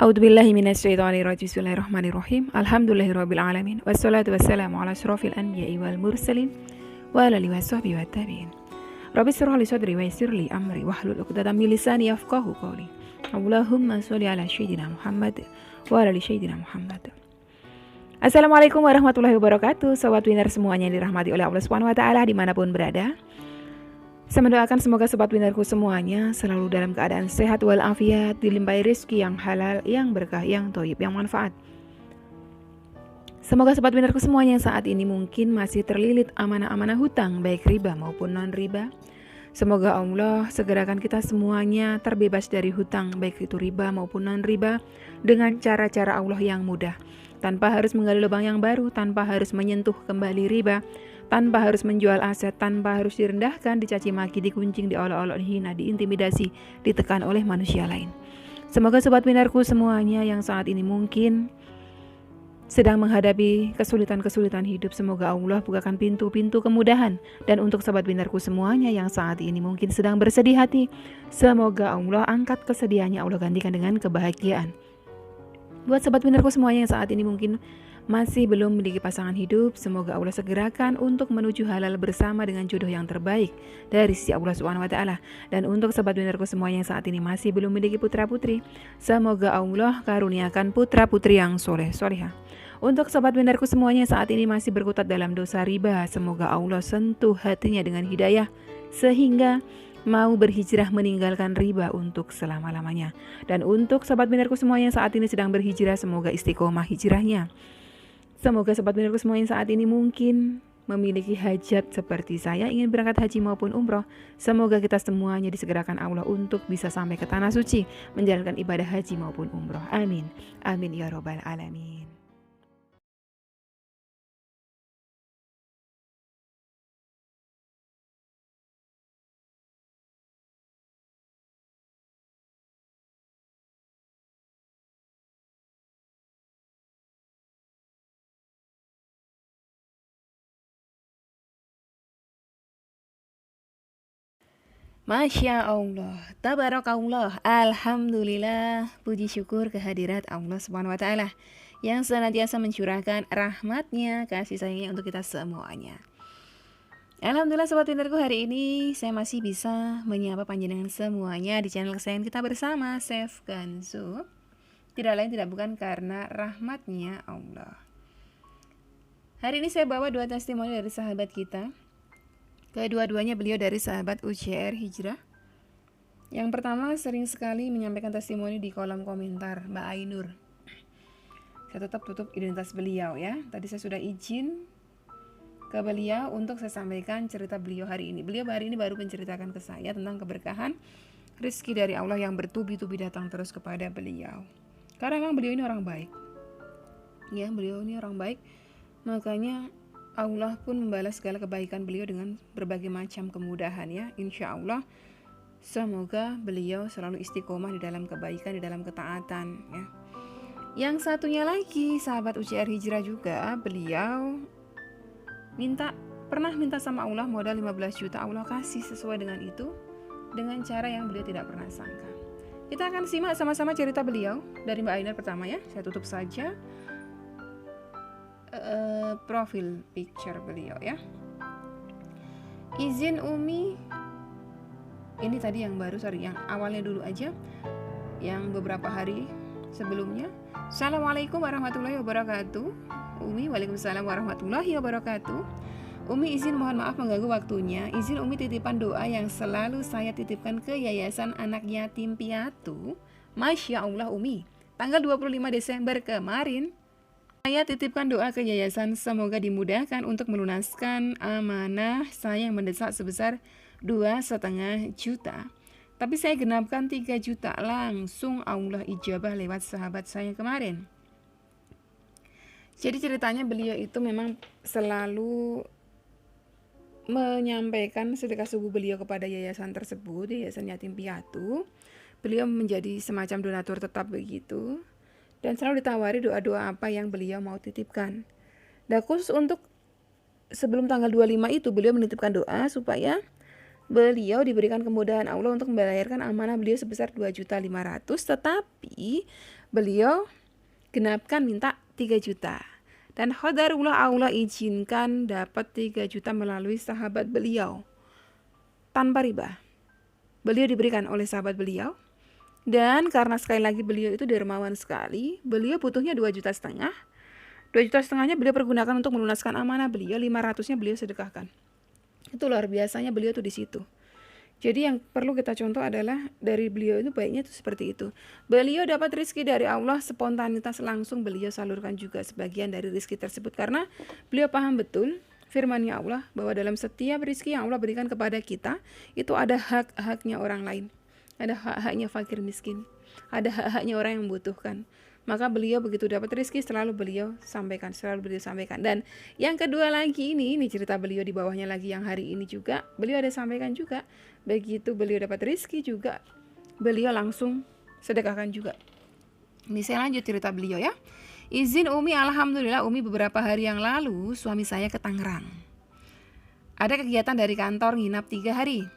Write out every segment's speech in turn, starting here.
A'udzubillahi minasyaitonirrajim. Bismillahirrahmanirrahim. Alhamdulillahirabbil alamin. Wassalatu wassalamu ala asyrofil anbiya'i wal mursalin wa ala alihi washabbihi wattabi'in. Rabbi shrah li sadri wa yassir li amri wahlul 'uqdatam min lisani yafqahu qawli. Allahumma sholli ala sayyidina Muhammad wa ala ali sayyidina Muhammad. Assalamualaikum warahmatullahi wabarakatuh. Sobat winner semuanya yang dirahmati oleh Allah Subhanahu wa taala dimanapun berada. Saya mendoakan semoga sobat winnerku semuanya selalu dalam keadaan sehat walafiat, dilimpahi rezeki yang halal, yang berkah, yang thayyib, yang manfaat. Semoga sobat winnerku semuanya saat ini mungkin masih terlilit amanah-amanah hutang, baik riba maupun non-riba. Semoga Allah segerakan kita semuanya terbebas dari hutang, baik itu riba maupun non-riba, dengan cara-cara Allah yang mudah. Tanpa harus menggali lubang yang baru, tanpa harus menyentuh kembali riba, tanpa harus menjual aset, tanpa harus direndahkan, dicaci maki, dikuncing, diolok-olok, dihina, diintimidasi, ditekan oleh manusia lain. Semoga sobat winnerku semuanya yang saat ini mungkin sedang menghadapi kesulitan-kesulitan hidup, semoga Allah bukakan pintu-pintu kemudahan. Dan untuk sobat winnerku semuanya yang saat ini mungkin sedang bersedih hati, semoga Allah angkat kesedihannya, Allah gantikan dengan kebahagiaan. Buat sobat winnerku semuanya yang saat ini mungkin masih belum memiliki pasangan hidup, semoga Allah segerakan untuk menuju halal bersama dengan jodoh yang terbaik dari sisi Allah Subhanahu wa taala. Dan untuk sobat winnerku semuanya yang saat ini masih belum memiliki putra-putri, semoga Allah karuniakan putra-putri yang soleh-solehah. Untuk sobat winnerku semuanya yang saat ini masih berkutat dalam dosa riba, semoga Allah sentuh hatinya dengan hidayah sehingga mau berhijrah meninggalkan riba untuk selama-lamanya. Dan untuk sobat winnerku semuanya yang saat ini sedang berhijrah, semoga istiqomah hijrahnya. Semoga sobat winnerku semuanya saat ini mungkin memiliki hajat seperti saya, ingin berangkat haji maupun umroh. Semoga kita semuanya disegerakan Allah untuk bisa sampai ke tanah suci, menjalankan ibadah haji maupun umroh. Amin. Amin ya robbal alamin. Masya Allah, tabarakallah, alhamdulillah, puji syukur kehadirat Allah Subhanahu wa taala yang senantiasa mencurahkan rahmatnya, kasih sayangnya untuk kita semuanya. Alhamdulillah sobat winnerku, hari ini saya masih bisa menyapa panjenengan semuanya di channel kesayangan kita bersama, Chef Gansu. Tidak lain tidak bukan karena rahmatnya Allah. Hari ini saya bawa dua testimoni dari sahabat kita. Kedua-duanya beliau dari sahabat UCR Hijrah. Yang pertama sering sekali menyampaikan testimoni di kolom komentar, Mbak Ainur. Saya tetap tutup identitas beliau ya. Tadi saya sudah izin ke beliau untuk saya sampaikan cerita beliau hari ini. Beliau hari ini baru menceritakan ke saya tentang keberkahan rezeki dari Allah yang bertubi-tubi datang terus kepada beliau. Karena memang beliau ini orang baik. Ya, beliau ini orang baik. Makanya Allah pun membalas segala kebaikan beliau dengan berbagai macam kemudahan ya. Insya Allah semoga beliau selalu istiqomah di dalam kebaikan, di dalam ketaatan ya. Yang satunya lagi sahabat UCR Hijrah juga, beliau pernah minta sama Allah modal 15 juta. Allah kasih sesuai dengan itu, dengan cara yang beliau tidak pernah sangka. Kita akan simak sama-sama cerita beliau dari Mbak Ainur pertama ya. Saya tutup saja profil picture beliau ya. Izin Umi, ini tadi yang baru, yang awalnya dulu aja, yang beberapa hari sebelumnya. Assalamualaikum warahmatullahi wabarakatuh. Umi, waalaikumsalam warahmatullahi wabarakatuh. Umi izin mohon maaf mengganggu waktunya. Izin Umi titipan doa yang selalu saya titipkan ke Yayasan Anak Yatim Piatu. Masya Allah Umi, tanggal 25 Desember kemarin saya titipkan doa ke yayasan, semoga dimudahkan untuk melunaskan amanah saya yang mendesak sebesar 2,5 juta. Tapi saya genapkan 3 juta, langsung Allah ijabah lewat sahabat saya kemarin. Jadi ceritanya beliau itu memang selalu menyampaikan sedekah subuh beliau kepada yayasan tersebut, Yayasan Yatim Piatu. Beliau menjadi semacam donatur tetap begitu. Dan selalu ditawari doa-doa apa yang beliau mau titipkan. Dan khusus untuk sebelum tanggal 25 itu beliau menitipkan doa supaya beliau diberikan kemudahan Allah untuk membayarkan amanah beliau sebesar 2.500.000. Tetapi beliau genapkan minta 3 juta. Dan qadarullah Allah izinkan dapat 3 juta melalui sahabat beliau tanpa riba. Beliau diberikan oleh sahabat beliau. Dan karena sekali lagi beliau itu dermawan sekali, beliau butuhnya 2,5 juta. 2,5 juta beliau pergunakan untuk melunaskan amanah beliau, 500-nya beliau sedekahkan. Itu luar biasanya beliau tuh di situ. Jadi yang perlu kita contoh adalah dari beliau itu baiknya itu seperti itu. Beliau dapat rezeki dari Allah, spontanitas langsung beliau salurkan juga sebagian dari rezeki tersebut. Karena beliau paham betul firman-Nya Allah bahwa dalam setiap rezeki yang Allah berikan kepada kita, itu ada hak-haknya orang lain. Ada hak-haknya fakir miskin. Ada hak-haknya orang yang membutuhkan. Maka beliau begitu dapat rezeki selalu beliau sampaikan. Dan yang kedua lagi ini cerita beliau di bawahnya lagi yang hari ini juga beliau ada sampaikan juga. Begitu beliau dapat rezeki juga beliau langsung sedekahkan juga. Ini saya lanjut cerita beliau ya. Izin Umi, alhamdulillah Umi beberapa hari yang lalu suami saya ke Tangerang. Ada kegiatan dari kantor nginap 3 hari.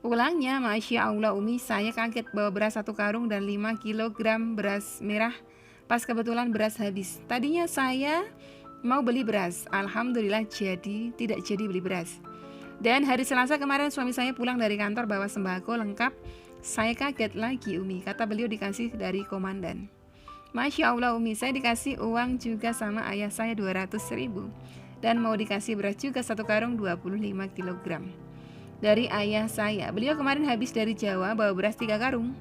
Pulangnya Masya Allah Umi, saya kaget bawa beras 1 karung dan 5 kilogram beras merah. Pas kebetulan beras habis. Tadinya saya mau beli beras. Alhamdulillah tidak jadi beli beras. Dan hari Selasa kemarin suami saya pulang dari kantor bawa sembako lengkap. Saya kaget lagi Umi, kata beliau dikasih dari komandan. Masya Allah Umi, saya dikasih uang juga sama ayah saya 200.000. Dan mau dikasih beras juga 1 karung 25 kilogram dari ayah saya. Beliau kemarin habis dari Jawa bawa beras 3 karung.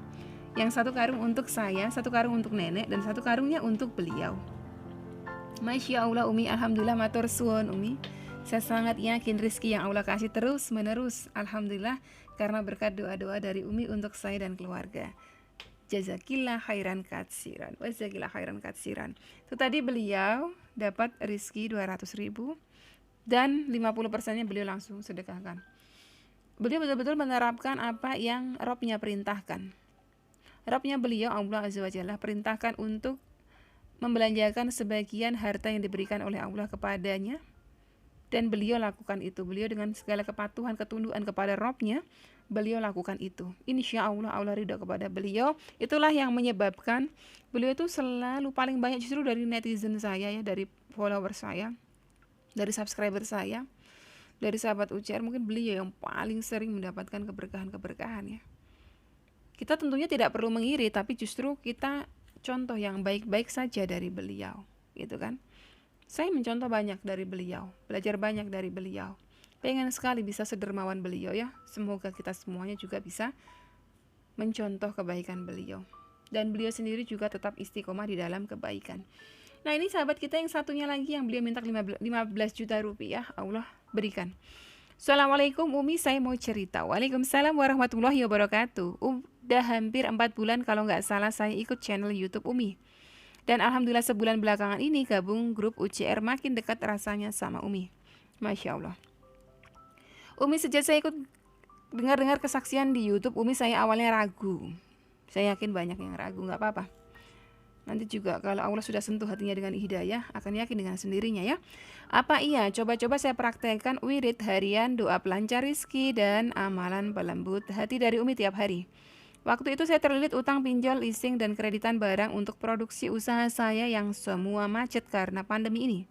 Yang 1 karung untuk saya, 1 karung untuk nenek, dan 1 karungnya untuk beliau. Masya Allah Umi, alhamdulillah matur suwun Umi. Saya sangat yakin rezeki yang Allah kasih terus menerus. Alhamdulillah karena berkat doa-doa dari Umi untuk saya dan keluarga. Jazakillah khairan katsiran. Wazakillah khairan katsiran. Itu tadi beliau dapat rezeki 200.000 dan 50%-nya beliau langsung sedekahkan. Beliau betul-betul menerapkan apa yang Robnya perintahkan. Robnya beliau Allah Azza wa Jalla perintahkan untuk membelanjakan sebagian harta yang diberikan oleh Allah kepadanya. Dan beliau lakukan itu. Beliau dengan segala kepatuhan, ketundukan kepada Robnya, beliau lakukan itu. Insya Allah Allah ridha kepada beliau. Itulah yang menyebabkan beliau itu selalu paling banyak justru dari netizen saya ya, dari follower saya, dari subscriber saya, dari sahabat UCR. Mungkin beliau yang paling sering mendapatkan keberkahan-keberkahan ya. Kita tentunya tidak perlu mengiri, tapi justru kita contoh yang baik-baik saja dari beliau, gitu kan. Saya mencontoh banyak dari beliau, belajar banyak dari beliau. Pengen sekali bisa sedermawan beliau ya. Semoga kita semuanya juga bisa mencontoh kebaikan beliau. Dan beliau sendiri juga tetap istiqomah di dalam kebaikan. Nah ini sahabat kita yang satunya lagi yang beliau minta 15 juta rupiah, Allah berikan. Assalamualaikum Umi, saya mau cerita. Waalaikumsalam warahmatullahi wabarakatuh. Udah hampir 4 bulan kalau nggak salah saya ikut channel YouTube Umi. Dan alhamdulillah sebulan belakangan ini gabung grup UCR makin dekat rasanya sama Umi. Masya Allah. Umi sejak saya ikut dengar kesaksian di YouTube Umi, saya awalnya ragu. Saya yakin banyak yang ragu, gak apa-apa. Nanti juga kalau Allah sudah sentuh hatinya dengan hidayah, akan yakin dengan sendirinya ya. Apa iya? Coba-coba saya praktekkan wirid harian, doa pelancar rizki, dan amalan pelembut hati dari Umi tiap hari. Waktu itu saya terlilit utang pinjol, leasing, dan kreditan barang untuk produksi usaha saya yang semua macet karena pandemi ini.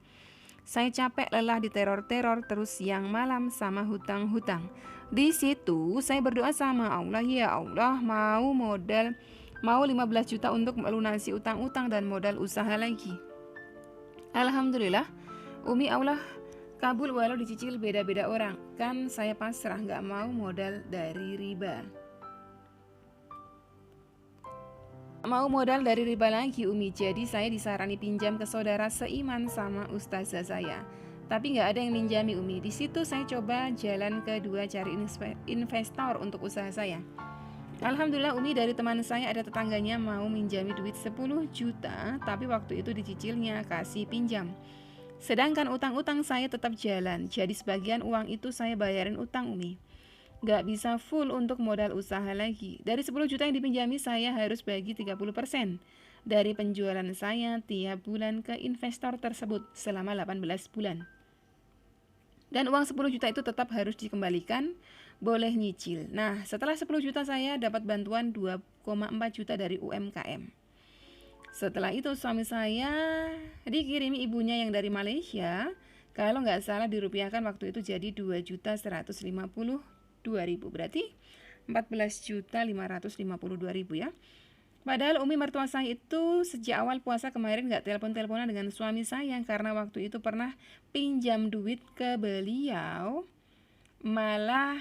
Saya capek lelah diteror-teror terus siang malam sama hutang-hutang. Di situ saya berdoa sama Allah, ya Allah mau 15 juta untuk melunasi utang-utang dan modal usaha lagi. Alhamdulillah, Umi Allah kabul walau dicicil beda-beda orang. Kan saya pasrah gak mau modal dari riba. Mau modal dari riba lagi Umi, jadi saya disarani pinjam ke saudara seiman sama ustazah saya. Tapi nggak ada yang minjami Umi. Di situ saya coba jalan kedua cari investor untuk usaha saya. Alhamdulillah Umi, dari teman saya ada tetangganya mau minjami duit 10 juta, tapi waktu itu dicicilnya kasih pinjam. Sedangkan utang-utang saya tetap jalan, jadi sebagian uang itu saya bayarin utang Umi. Gak bisa full untuk modal usaha lagi. Dari 10 juta yang dipinjami saya harus bagi 30% dari penjualan saya tiap bulan ke investor tersebut selama 18 bulan. Dan uang 10 juta itu tetap harus dikembalikan, boleh nyicil. Nah setelah 10 juta saya dapat bantuan 2,4 juta dari UMKM. Setelah itu suami saya dikirimi ibunya yang dari Malaysia. Kalau nggak salah dirupiahkan waktu itu jadi 2.152.000. Berarti 14.552.000 ya. Padahal Umi mertua saya itu sejak awal puasa kemarin nggak telepon-teleponan dengan suami saya karena waktu itu pernah pinjam duit ke beliau, malah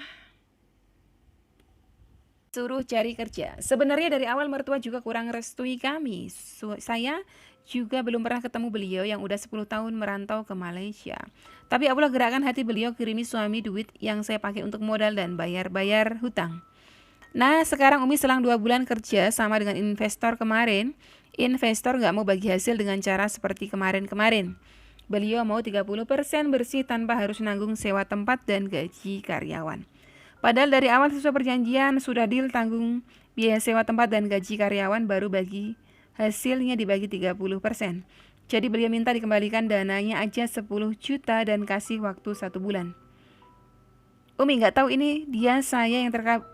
suruh cari kerja. Sebenarnya dari awal mertua juga kurang restui kami. Saya juga belum pernah ketemu beliau yang udah 10 tahun merantau ke Malaysia. Tapi Allah gerakkan hati beliau kirimi suami duit yang saya pakai untuk modal dan bayar-bayar hutang. Nah sekarang Umi selang 2 bulan kerja sama dengan investor kemarin. Investor nggak mau bagi hasil dengan cara seperti kemarin-kemarin. Beliau mau 30% bersih tanpa harus nanggung sewa tempat dan gaji karyawan. Padahal dari awal sesuai perjanjian sudah deal tanggung biaya sewa tempat dan gaji karyawan, baru bagi hasilnya dibagi 30%. Jadi beliau minta dikembalikan dananya aja 10 juta dan kasih waktu 1 bulan. Umi nggak tahu ini dia saya yang terkabul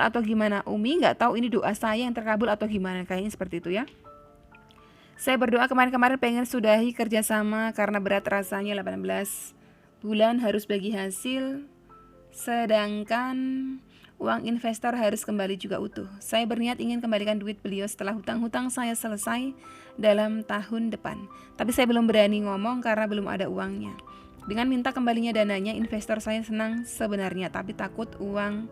atau gimana. Umi nggak tahu ini doa saya yang terkabul atau gimana, kayaknya seperti itu ya. Saya berdoa kemarin-kemarin pengen sudahi kerjasama karena berat rasanya 18 bulan harus bagi hasil, sedangkan uang investor harus kembali juga utuh. Saya berniat ingin kembalikan duit beliau setelah hutang-hutang saya selesai dalam tahun depan. Tapi saya belum berani ngomong karena belum ada uangnya. Dengan minta kembalinya dananya, investor saya senang sebenarnya, tapi takut uang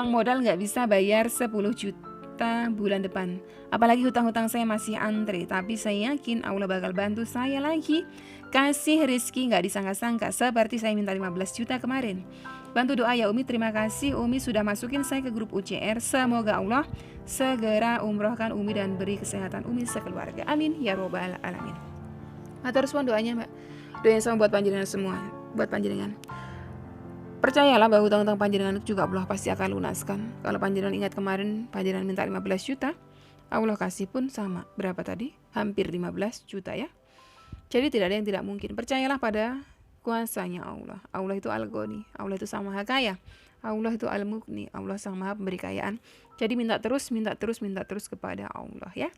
modal nggak bisa bayar 10 juta bulan depan. Apalagi hutang-hutang saya masih antre. Tapi saya yakin Allah bakal bantu saya lagi, kasih rezeki nggak disangka-sangka seperti saya minta 15 juta kemarin. Bantu doa ya Umi. Terima kasih Umi sudah masukin saya ke grup UCR. Semoga Allah segera umrohkan Umi dan beri kesehatan Umi sekeluarga. Amin ya robbal alamin. Matur suwun doanya Mbak. Doanya sama buat panjenengan semua. Buat panjenengan. Percayalah bahwa hutang-hutang panjenengan itu juga Allah pasti akan lunaskan. Kalau panjenengan ingat kemarin panjenengan minta 15 juta, Allah kasih pun sama. Berapa tadi? Hampir 15 juta ya. Jadi tidak ada yang tidak mungkin. Percayalah pada kuasanya Allah. Allah itu Al-Ghani. Allah itu Sang Maha Kaya. Allah itu Al-Mughni. Allah Sang Maha Pemberi Kekayaan. Jadi minta terus kepada Allah ya.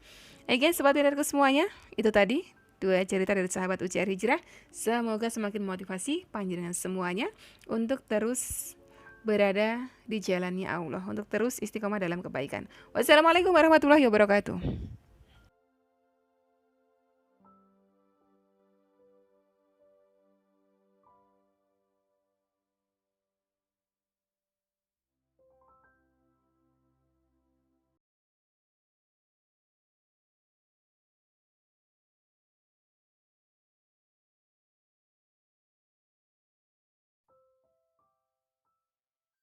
Oke, sobat pintarku semuanya, itu tadi 2 cerita dari sahabat UCR Hijrah. Semoga semakin motivasi panjenengan semuanya untuk terus berada di jalannya Allah, untuk terus istiqomah dalam kebaikan. Wassalamualaikum warahmatullahi wabarakatuh.